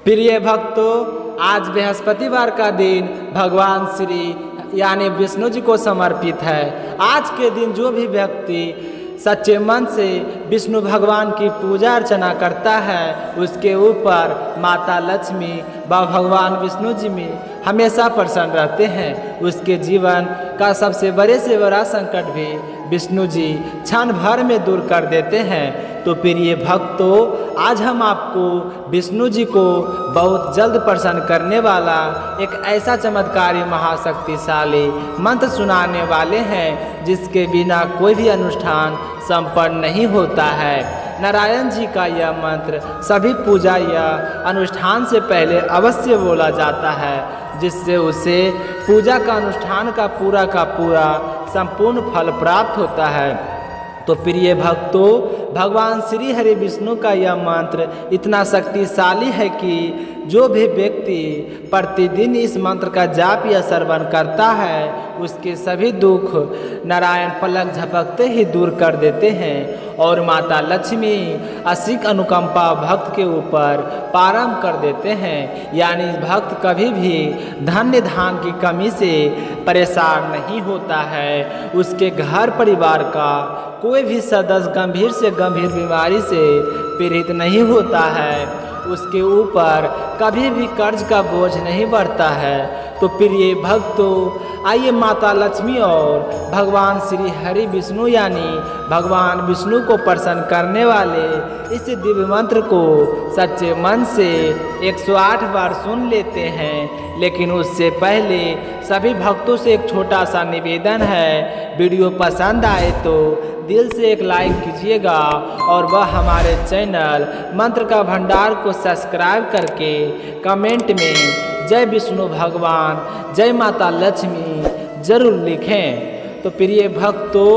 प्रिय भक्तों, आज बृहस्पतिवार का दिन भगवान श्री यानी विष्णु जी को समर्पित है। आज के दिन जो भी व्यक्ति सच्चे मन से विष्णु भगवान की पूजा अर्चना करता है, उसके ऊपर माता लक्ष्मी व भगवान विष्णु जी में हमेशा प्रसन्न रहते हैं। उसके जीवन का सबसे बड़े से बड़ा संकट भी विष्णु जी क्षण भर में दूर कर देते हैं। तो प्रिय भक्तों, आज हम आपको विष्णु जी को बहुत जल्द प्रसन्न करने वाला एक ऐसा चमत्कारी महाशक्तिशाली मंत्र सुनाने वाले हैं, जिसके बिना कोई भी अनुष्ठान संपन्न नहीं होता है। नारायण जी का यह मंत्र सभी पूजा या अनुष्ठान से पहले अवश्य बोला जाता है, जिससे उसे पूजा का अनुष्ठान का पूरा संपूर्ण फल प्राप्त होता है। तो प्रिय भक्तों, भगवान श्री हरि विष्णु का यह मंत्र इतना शक्तिशाली है कि जो भी व्यक्ति प्रतिदिन इस मंत्र का जाप या श्रवण करता है, उसके सभी दुख नारायण पलक झपकते ही दूर कर देते हैं और माता लक्ष्मी असीम अनुकंपा भक्त के ऊपर प्रारंभ कर देते हैं। यानी भक्त कभी भी धन्य धान की कमी से परेशान नहीं होता है। उसके घर परिवार का कोई भी सदस्य गंभीर से गंभीर बीमारी से पीड़ित नहीं होता है। उसके ऊपर कभी भी कर्ज का बोझ नहीं बढ़ता है। तो प्रिय भक्तों, आइए माता लक्ष्मी और भगवान श्री हरि विष्णु यानी भगवान विष्णु को प्रसन्न करने वाले इस दिव्य मंत्र को सच्चे मन से 108 बार सुन लेते हैं। लेकिन उससे पहले सभी भक्तों से एक छोटा सा निवेदन है, वीडियो पसंद आए तो दिल से एक लाइक कीजिएगा और वह हमारे चैनल मंत्र का भंडार को सब्सक्राइब करके कमेंट में जय विष्णु भगवान, जय माता लक्ष्मी जरूर लिखें। तो प्रिय भक्तों,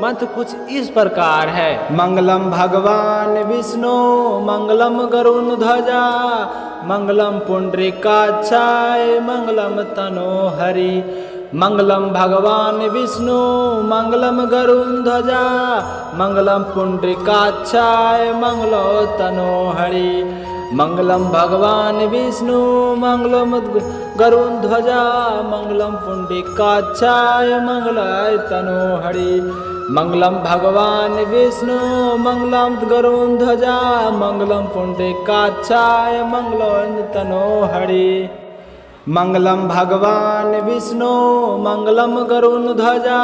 मंत्र कुछ इस प्रकार है। मंगलम भगवान विष्णु मंगलम गरुण ध्वजा मंगलम पुंडरीकाक्षाय मंगलम तनो हरि। मंगलम भगवान विष्णु मंगलम गरुण ध्वजा मंगलम पुंडरीकाक्षाय मंगलो तनो हरि। मंगलम भगवान विष्णु मंगलम गरुण ध्वजा मंगलम पुंडरीकाक्षाय मंगलाय तनो हरि। मंगलम भगवान विष्णु मंगलम गरुण ध्वजा मंगलम पुंडरीकाक्षाय मंगलो तनो हरि। मंगलम भगवान विष्णु मंगलम गरुण ध्वजा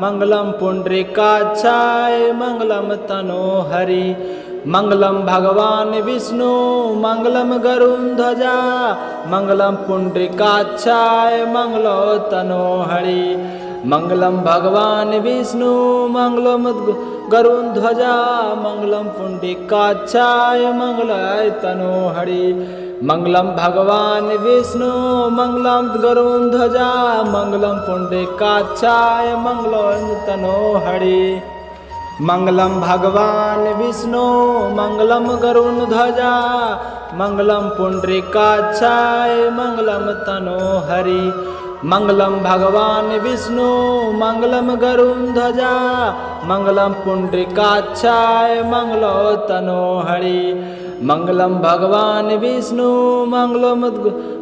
मंगलम पुंडरीकाक्षाय मंगलम तनो हरि। मंगलम भगवान विष्णु मंगलम गरुण ध्वजा मंगलम पुंडरीकाक्षाय मंगलो तनो हरि। मंगलम भगवान विष्णु मंगलम गरुण ध्वजा मंगलम पुंडरीकाक्षाय मंगलाय तनो हरि। मंगलम भगवान विष्णु मंगलम गरुण ध्वजा मंगलम पुंडरीकाक्षाय मंगलो तनो हरि। मंगलम भगवान विष्णु मंगलम गरुण ध्वजा मंगलम पुंडरीकाक्षाय मंगलम तनो हरि। मंगलम भगवान विष्णु मंगलम गरुण ध्वजा मंगलम पुंडरीकाक्षाय मंगलो तनो हरि। मंगलम भगवान विष्णु मंगलम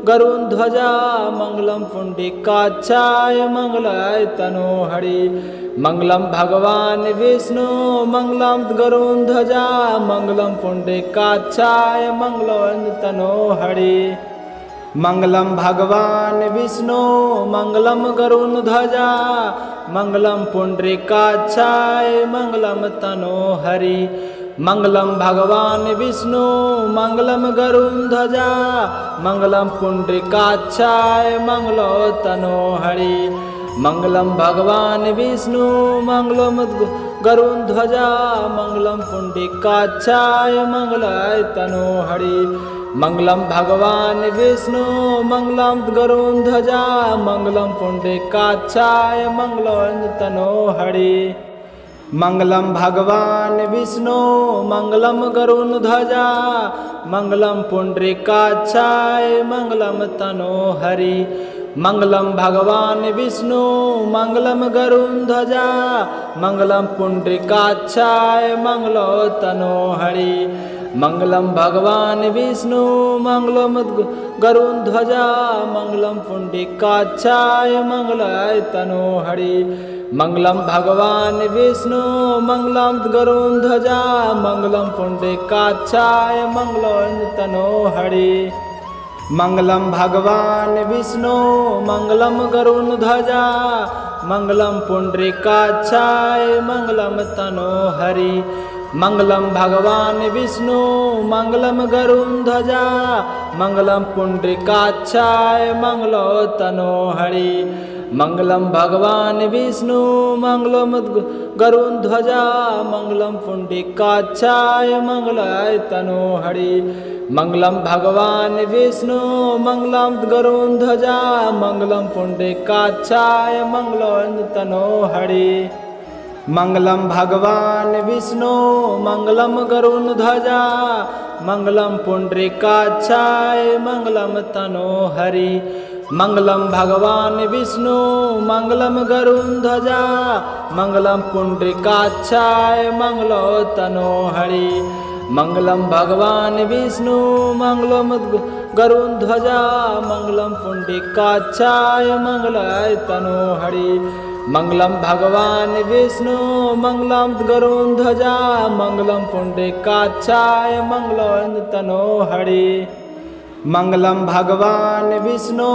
गरुण ध्वजा मंगलम पुंडरीकाक्षाय मंगलाय तनो हरि। मंगलम भगवान विष्णु मंगलम गरुण ध्वजा मंगलम पुंडरीकाक्षाय मंगलो तनो हरि। मंगलम भगवान विष्णु मंगलम गरुण ध्वजा मंगलम पुंडरीकाक्षाय मंगलम तनो हरि। मंगलम भगवान विष्णु मंगलम गरुण ध्वजा मंगलम पुंडरीकाक्षाय मंगलो तनो हरि। मंगलम भगवान विष्णु मंगलम गरुण ध्वजा मंगलम पुंडरीकाक्षाय मंगलाय तनो हरि। मंगलम भगवान विष्णु मंगलम गरुण ध्वजा मंगलम पुंडरीकाक्षाय मंगलो तनो हरि। मंगलम भगवान विष्णु मंगलम गरुण ध्वजा मंगलम पुंडरीकाक्षाय मंगलम तनो हरि। मंगलम भगवान विष्णु मंगलम गरुण ध्वजा मंगलम पुंडरीकाक्षाय मंगलो तनो हरि। मंगलम भगवान विष्णु मंगलम गरुड़ध्वजा मंगलम पुंडरीकाक्षाय मंगलाय तनोहरि। मंगलम भगवान विष्णु मंगलम गरुड़ध्वजा मंगलम पुंडरीकाक्षाय मंगलाय तनोहरि। मंगलम भगवान विष्णु मंगलम गरुड़ध्वजा मंगलम पुंडरीकाक्षाय मंगलम तनोहरि। मंगलम भगवान विष्णु मंगलम गरुड़ध्वजा मंगलम पुंडरीकाक्षाय मंगलो तनोहरि। मंगलम भगवान विष्णु मंगलम गरुड़ध्वजा मंगलम पुंडरीकाक्षाय मंगलाय तनोहरि। मंगलम भगवान विष्णु मंगलम गरुड़ध्वजा मंगलम पुंडरीकाक्षाय मंगलो तनोहरि। मंगलम भगवान विष्णु मंगलम गरुड़ध्वजा मंगलम पुंडरीकाक्षाय मंगलम तनोहरि। मंगलम भगवान विष्णु मंगलम गरुड़ध्वजा मंगलम पुंडरीकाक्षाय मंगलो तनोहरि। मंगलम भगवान विष्णु मंगलम गरुड़ध्वजा मंगलम पुंडरीकाक्षाय मंगलाय तनोहरि। मंगलम भगवान विष्णु मंगलम गरुड़ध्वजा मंगलम पुंडरीकाक्षाय मंगलो तनोहरि। मंगलम भगवान विष्णु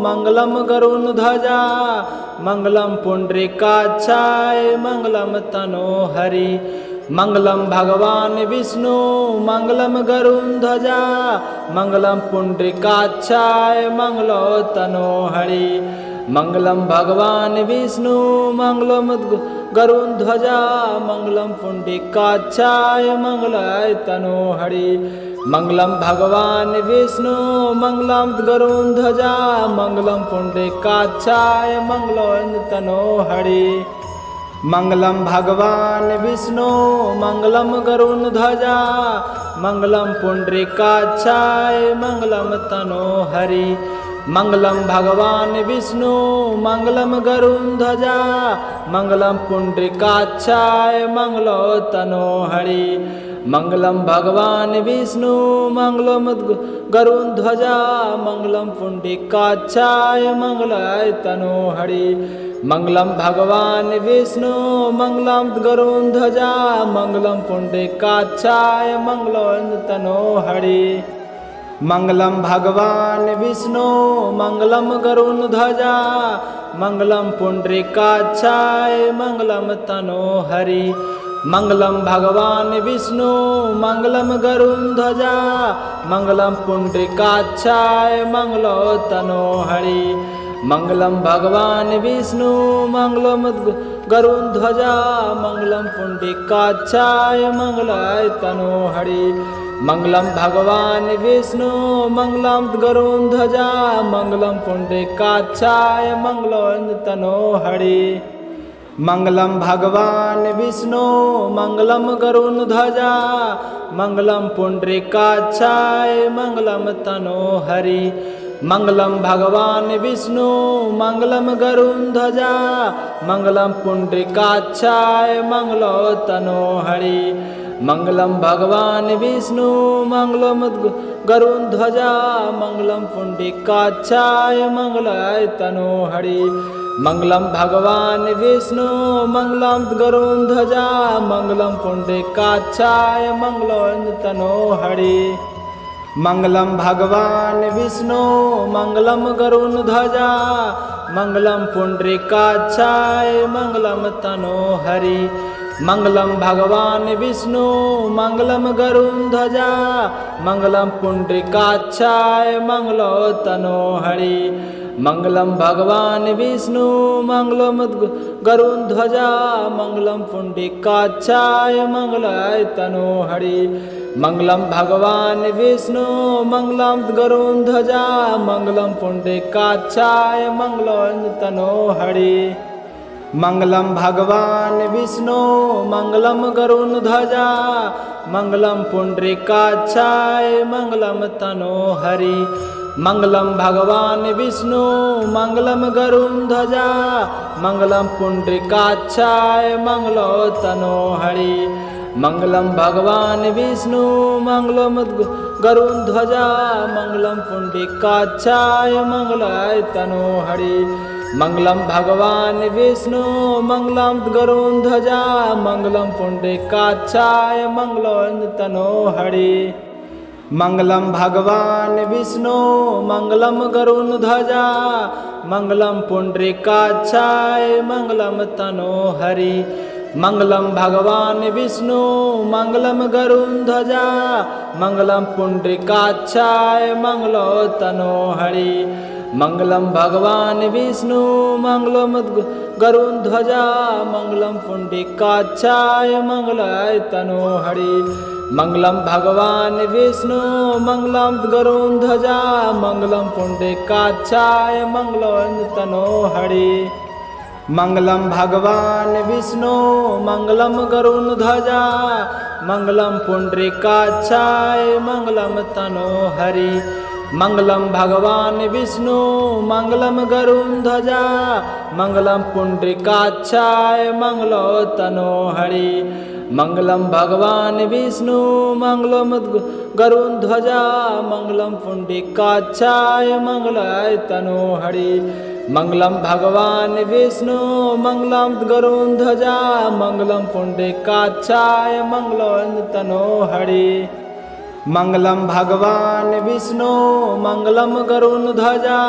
मंगलम गरुड़ध्वजा मंगलम पुंडरीकाक्षाय मंगलम तनोहरि। मंगलम भगवान विष्णु मंगलम गरुड़ध्वजा मंगलम पुंडरीकाक्षाय मंगलो तनोहरि। मंगलम भगवान विष्णु मंगलम गरुड़ध्वजा मंगलम पुंडरीकाक्षाय मंगलाय तनोहरि। मंगलम भगवान विष्णु मंगलम गरुड़ध्वजा मंगलम पुंडरीकाक्षाय मंगलो तनोहरि। मंगलम भगवान विष्णु मंगलम गरुड़ध्वजा मंगलम पुंडरीकाक्षाय मंगलम तनोहरि। मंगलम भगवान विष्णु मंगलम गरुड़ध्वजा मंगलम पुंडरीकाक्षाय मंगलो तनोहरि। मंगलम भगवान विष्णु मंगलम गरुड़ध्वजा मंगलम पुंडरीकाक्षाय मंगलाय तनोहरि। मंगलम भगवान विष्णु मंगलम गरुड़ध्वजा मंगलम पुंडरीकाक्षाय मंगलो तनोहरि। मंगलम भगवान विष्णु मंगलम गरुड़ध्वजा मंगलम पुंडरीकाक्षाय मंगलम तनोहरि। मंगलम भगवान विष्णु मंगलम गरुड़ध्वजा मंगलम पुंडरीकाक्षाय मंगलो तनोहरि। मंगलम भगवान विष्णु मंगलम गरुड़ध्वजा मंगलम पुंडरीकाक्षाय मंगलाय तनोहरि। मंगलम भगवान विष्णु मंगलम गरुड़ध्वजा मंगलम पुंडरीकाक्षाय मंगलो तनोहरि। मंगलम भगवान विष्णु मंगलम गरुड़ध्वजा मंगलम पुंडरीकाक्षाय मंगलम तनोहरि। मंगलम भगवान विष्णु मंगलम गरुड़ध्वजा मंगलम पुंडरीकाक्षाय मंगलो तनोहरि। मंगलम भगवान विष्णु मंगलम गरुड़ध्वजा मंगलम पुंडरीकाक्षाय मंगलाय तनोहरि। मंगलम भगवान विष्णु मंगलम गरुड़ध्वजा मंगलम पुंडरीकाक्षाय मंगलो तनोहरि। मंगलम भगवान विष्णु मंगलम गरुड़ध्वजा मंगलम पुंडरीकाक्षाय मंगलम तनोहरि। मंगलम भगवान विष्णु मंगलम गरुड़ध्वजा मंगलम पुंडरीकाक्षाय मंगलो तनोहरि। मंगलम भगवान विष्णु मंगलम गरुड़ध्वजा मंगलम पुंडरीकाक्षाय मंगलाय तनोहरि। मंगलम भगवान विष्णु मंगलम गरुड़ध्वजा मंगलम पुंडरीकाक्षाय मंगलो तनोहरि। मंगलम भगवान विष्णु मंगलम गरुड़ध्वजा मंगलम पुंडरीकाक्षाय मंगलम तनोहरि। मंगलम भगवान विष्णु मंगलम गरुड़ध्वजा मंगलम पुंडरीकाक्षाय मंगलो तनोहरि। मंगलम भगवान विष्णु मंगलम गरुड़ध्वजा मंगलम पुंडरीकाक्षाय मंगलाय तनोहरि। मंगलम भगवान विष्णु मंगलम गरुड़ध्वजा मंगलम पुंडरीकाक्षाय मंगलाय तनोहरि। मंगलम भगवान विष्णु मंगलम गरुड़ध्वजा मंगलम पुंडरीकाक्षाय मंगलम तनोहरि। मंगलम भगवान विष्णु मंगलम गरुड़ध्वजा मंगलम पुंडरीकाक्षाय मंगलो तनोहरि। मंगलम भगवान विष्णु मंगलम गरुड़ध्वजा मंगलम पुंडरीकाक्षाय मंगलाय तनोहरि। मंगलम भगवान विष्णु मंगलम गरुड़ध्वजा मंगलम पुंडरीकाक्षाय मंगलो तनोहरि। मंगलम भगवान विष्णु मंगलम गरुड़ध्वजा मंगलम पुंडरीकाक्षाय मंगलम तनोहरि। मंगलम भगवान विष्णु मंगलम गरुड़ध्वजा मंगलम पुंडरीकाक्षाय मंगलो तनोहरि। मंगलम भगवान विष्णु मंगलम गरुड़ध्वजा मंगलम पुंडरीकाक्षाय मंगलाय तनोहरि। मंगलम भगवान विष्णु मंगलम गरुड़ध्वजा मंगलम पुंडरीकाक्षाय मंगलो तनोहरि। मंगलम भगवान विष्णु मंगलम गरुड़ध्वजा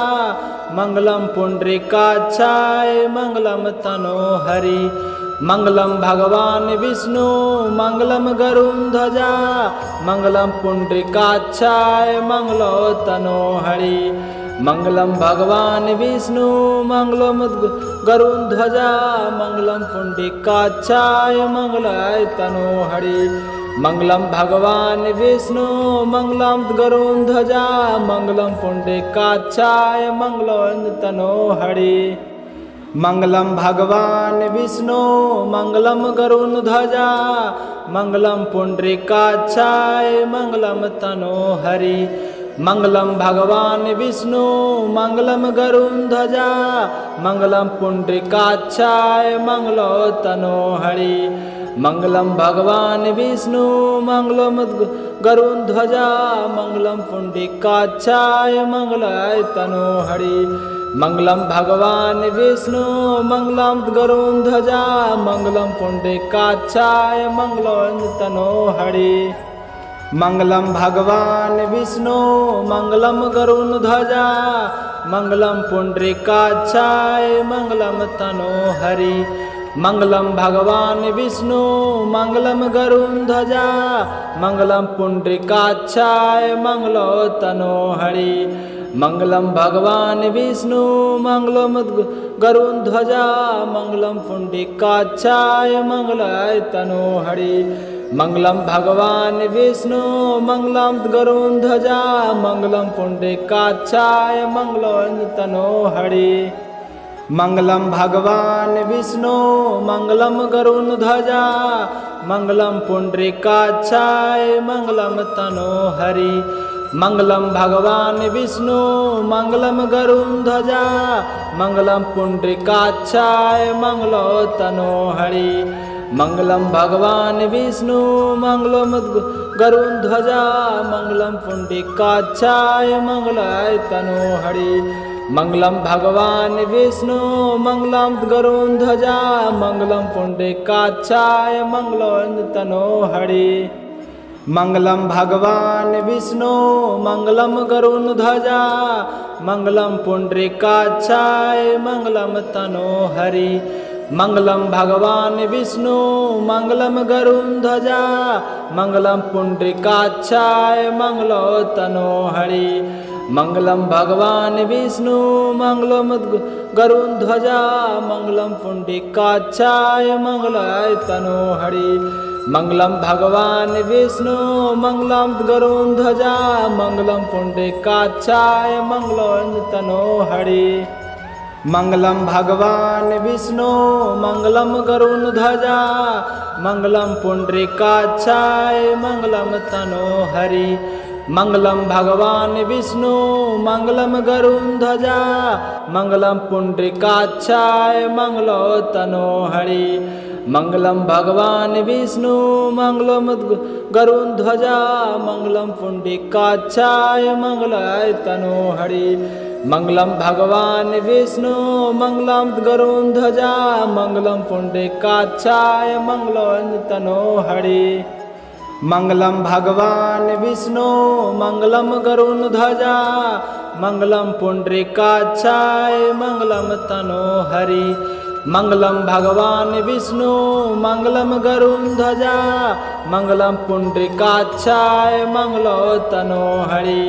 मंगलम पुंडरीकाक्षाय मंगलम तनोहरि। मंगलम भगवान विष्णु मंगलम गरुड़ध्वजा मंगलम पुंडरीकाक्षाय मंगलो तनोहरि। मंगलम भगवान विष्णु मंगलम गरुड़ध्वजा मंगलम पुंडरीकाक्षाय मंगलाय तनोहरि। मंगलम भगवान विष्णु मंगलम गरुड़ध्वजा मंगलम पुंडरीकाक्षाय मंगलो तनोहरि। मंगलम भगवान विष्णु मंगलम गरुड़ध्वजा मंगलम पुंडरीकाक्षाय मंगलम तनोहरि। मंगलम भगवान विष्णु मंगलम गरुड़ध्वजा मंगलम पुंडरीकाक्षाय मंगलो तनोहरि। मंगलम भगवान विष्णु मंगलम गरुड़ध्वजा मंगलम पुंडरीकाक्षाय मंगलाय तनोहरि। मंगलम भगवान विष्णु मंगलम गरुड़ध्वजा मंगलम पुंडरीकाक्षाय मंगलो तनोहरि। मंगलम भगवान विष्णु मंगलम गरुड़ध्वजा मंगलम पुंडरीकाक्षाय मंगलम तनोहरि। मंगलम भगवान विष्णु मंगलम गरुड़ध्वजा मंगलम पुंडरीकाक्षाय मंगलो तनोहरि। मंगलम भगवान विष्णु मंगलम गरुड़ध्वजा मंगलम पुंडरीकाक्षाय मंगलाय तनोहरि। मंगलम भगवान विष्णु मंगलम गरुड़ध्वजा मंगलम पुंडरीकाक्षाय मंगलो तनोहरि। मंगलम भगवान विष्णु मंगलम गरुड़ध्वजा मंगलम पुंडरीकाक्षाय मंगलम तनोहरि। मंगलम भगवान विष्णु मंगलम गरुड़ध्वजा मंगलम पुंडरीकाक्षाय मंगलो तनोहरि। मंगलम भगवान विष्णु मंगलम गरुड़ध्वजा मंगलम पुंडरीकाक्षाय मंगलाय तनोहरि। मंगलम भगवान विष्णु मंगलम गरुड़ध्वजा मंगलम पुंडरीकाक्षाय मंगलो तनोहरि। मंगलम भगवान विष्णु मंगलम गरुड़ध्वजा मंगलम पुंडरीकाक्षाय मंगलम तनोहरि। मंगलम भगवान विष्णु मंगलम गरुड़ध्वजा मंगलम पुंडरीकाक्षाय मंगलो तनोहरि। मंगलम भगवान विष्णु मंगलम गरुड़ध्वजा मंगलम पुंडरीकाक्षाय मंगलाय तनोहरि। मंगलम भगवान विष्णु मंगलम गरुड़ध्वजा मंगलम पुंडरीकाक्षाय मंगलो तनोहरि। मंगलम भगवान विष्णु मंगलम गरुड़ध्वजा मंगलम पुंडरीकाक्षाय मंगलम तनोहरि। मंगलम भगवान विष्णु मंगलम गरुड़ध्वजा मंगलम पुंडरीकाक्षाय मंगलो तनोहरि। मंगलम भगवान विष्णु मंगलम गरुड़ध्वजा मंगलम पुंडरीकाक्षाय मंगलाय तनोहरि। मंगलम भगवान विष्णु मंगलम गरुड़ध्वजा मंगलम पुंडरीकाक्षाय मंगलाय तनोहरि। मंगलम भगवान विष्णु मंगलम गरुड़ध्वजा मंगलम पुंडरीकाक्षाय मंगलम तनोहरि। मंगलम भगवान विष्णु मंगलम गरुड़ध्वजा मंगलम पुंडरीकाक्षाय मंगलो तनोहरि।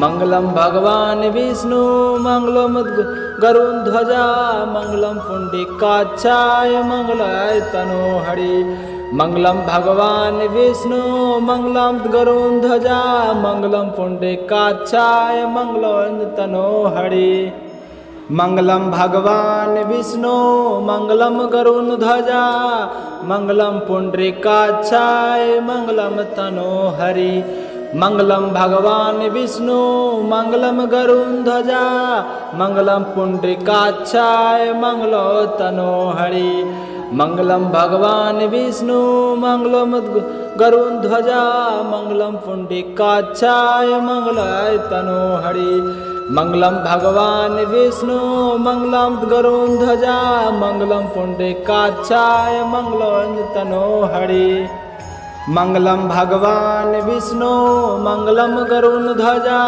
मंगलम भगवान विष्णु मंगलम गरुड़ध्वजा मंगलम पुंडरीकाक्षाय मंगलाय तनोहरि। मंगलम भगवान विष्णु मंगलम गरुड़ध्वजा मंगलम पुंडरीकाक्षाय मंगलो तनोहरि। मंगलम भगवान विष्णु मंगलम गरुड़ध्वजा मंगलम पुंडरीकाक्षाय मंगलम तनोहरि। मंगलम भगवान विष्णु मंगलम गरुड़ध्वजा मंगलम पुंडरीकाक्षाय मंगलो तनोहरि। मंगलम भगवान विष्णु मंगलम गरुड़ध्वजा मंगलम पुंडरीकाक्षाय मंगलाय तनोहरि। मंगलम भगवान विष्णु मंगलम गरुड़ध्वजा मंगलम पुंडरीकाक्षाय मंगलो तनोहरि। मंगलम भगवान विष्णु मंगलम गरुड़ध्वजा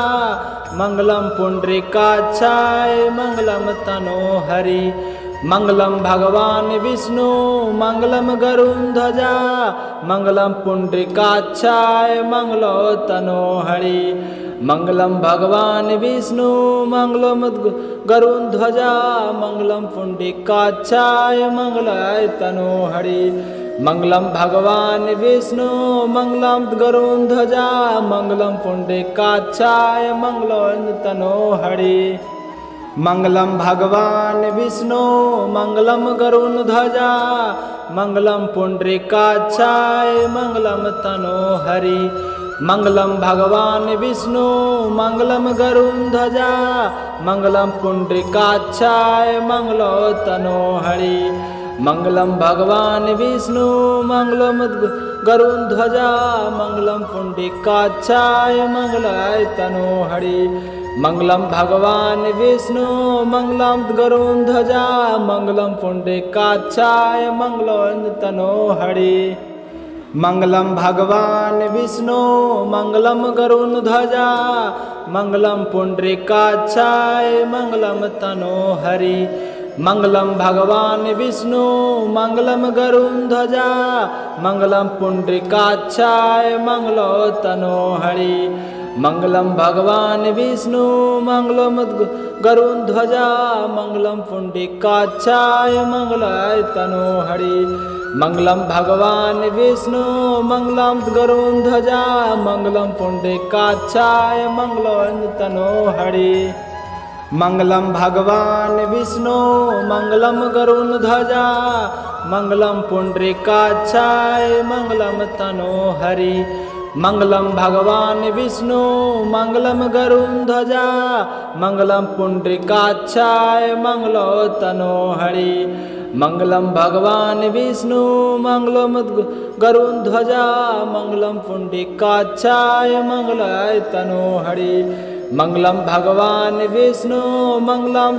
मंगलम पुंडरीकाक्षाय मंगलम तनोहरि। मंगलम भगवान विष्णु मंगलम गरुड़ध्वजा मंगलम पुंडरीकाक्षाय मंगलो तनोहरि। मंगलम भगवान विष्णु मंगलम गरुड़ध्वजा मंगलम पुंडरीकाक्षाय मंगलाय तनोहरि। मंगलम भगवान विष्णु मंगलम गरुड़ध्वजा मंगलम पुंडरीकाक्षाय मंगलो तनोहरि। मंगलम भगवान विष्णु मंगलम गरुड़ध्वजा मंगलम पुंडरीकाक्षाय मंगलम तनोहरि। मंगलम भगवान विष्णु मंगलम गरुड़ध्वजा मंगलम पुंडरीकाक्षाय मंगलो तनोहरि। मंगलम भगवान विष्णु मंगलम गरुड़ध्वजा मंगलम पुंडरीकाक्षाय मंगलाय तनोहरि। मंगलम भगवान विष्णु मंगलम गरुड़ध्वजा मंगलम पुंडरीकाक्षाय मंगलो तनोहरि। मंगलम भगवान विष्णु मंगलम गरुड़ध्वजा मंगलम पुंडरीकाक्षाय मंगलम तनोहरि। मंगलम भगवान विष्णु मंगलम गरुड़ध्वजा मंगलम पुंडरीकाक्षाय मंगलो तनोहरि। मंगलम भगवान विष्णु मंगलम गरुड़ध्वजा मंगलम पुंडरीकाक्षाय मंगलाय तनोहरि। मंगलम भगवान विष्णु मंगलम गरुड़ध्वजा मंगलम पुंडरीकाक्षाय मंगलो तनोहरि। मंगलम भगवान विष्णु मंगलम गरुड़ध्वजा मंगलम पुंडरीकाक्षाय मंगलम तनोहरि। मंगलम भगवान विष्णु मंगलम गरुड़ध्वजा मंगलम पुंडरीकाक्षाय मंगलो तनोहरि। मंगलम भगवान विष्णु मंगलम गरुड़ध्वजा मंगलम पुंडरीकाक्षाय मंगलाय तनोहरि। मंगलम भगवान विष्णु मंगलम